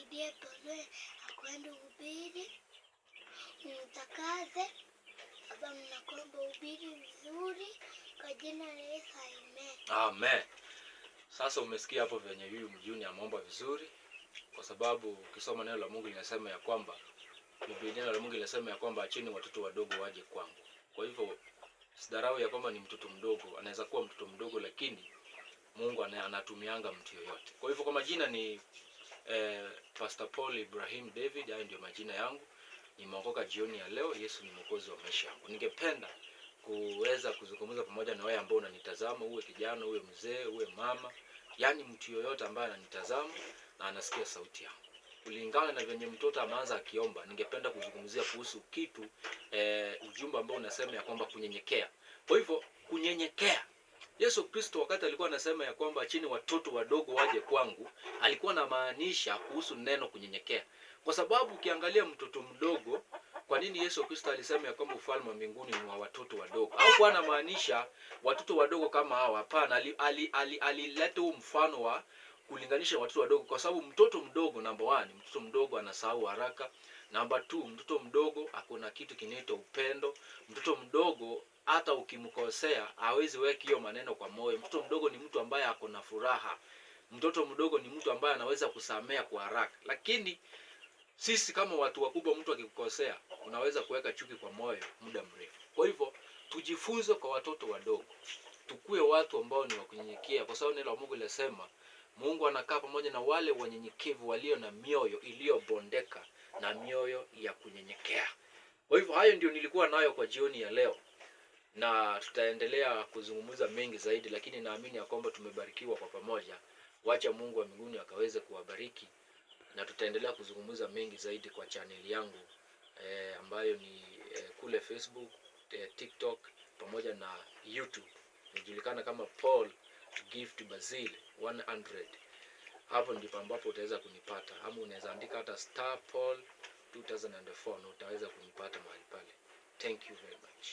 akusaidie Tolwe akwende ubiri mtakaze Baba, mnakuomba ubiri vizuri kwa jina la Yesu, amen. Amen. Sasa umesikia hapo venye huyu mjuni ameomba vizuri, kwa sababu ukisoma neno la Mungu linasema ya kwamba neno la Mungu linasema ya kwamba acheni watoto wadogo waje kwangu. Kwa hivyo sidharau ya kwamba ni mtoto mdogo, anaweza kuwa mtoto mdogo lakini Mungu anatumianga mtu yoyote. Kwa hivyo kwa majina ni Pastor Paul Ibrahim David, hayo ndio majina yangu. Nimeokoka jioni ya leo. Yesu ni mwokozi wa maisha yangu. Ningependa kuweza kuzungumza pamoja na wewe ambao unanitazama, uwe kijana, uwe mzee, uwe mama, yani mtu yoyote ambaye ananitazama na anasikia sauti yangu. Kulingana na venye mtoto ameanza akiomba, ningependa kuzungumzia kuhusu kitu ujumbe ambao unasema ya kwamba kunyenyekea. Kwa hivyo kunyenyekea, Yesu Kristo wakati alikuwa anasema ya kwamba chini watoto wadogo waje kwangu, alikuwa anamaanisha kuhusu neno kunyenyekea. Kwa sababu ukiangalia mtoto mdogo, kwa nini Yesu Kristo alisema ya kwamba ufalme wa mbinguni ni wa watoto wadogo? Au kwa anamaanisha watoto wadogo kama hao? Hapana, alileta huu mfano wa kulinganisha watoto wadogo, kwa sababu mtoto mdogo, number 1, mtoto mdogo anasahau haraka. Number 2, mtoto mdogo akona kitu kinaitwa upendo. Mtoto mdogo hata ukimkosea hawezi weka hiyo maneno kwa moyo. Mtoto mdogo ni mtu ambaye akona furaha. Mtoto mdogo ni mtu ambaye anaweza kusamea kwa haraka. Lakini sisi kama watu wakubwa, mtu akikukosea unaweza kuweka chuki kwa moyo muda mrefu. Kwa hivyo tujifunze kwa watoto wadogo, tukue watu ambao ni wakunyenyekea, kwa sababu neno la Mungu linasema Mungu anakaa pamoja na wale wanyenyekevu walio na mioyo iliyobondeka na mioyo ya kunyenyekea. Kwa hivyo hayo ndio nilikuwa nayo kwa jioni ya leo, na tutaendelea kuzungumza mengi zaidi, lakini naamini ya kwamba tumebarikiwa kwa pamoja. Wacha Mungu wa mbinguni akaweze kuwabariki, na tutaendelea kuzungumza mengi zaidi kwa channel yangu ambayo ni kule Facebook, TikTok pamoja na YouTube. Nijulikana kama Paul Gift Basil 100. Hapo ndipo ambapo utaweza kunipata, ama unaweza andika hata Star Paul 2004 na utaweza kunipata mahali pale. Thank you very much.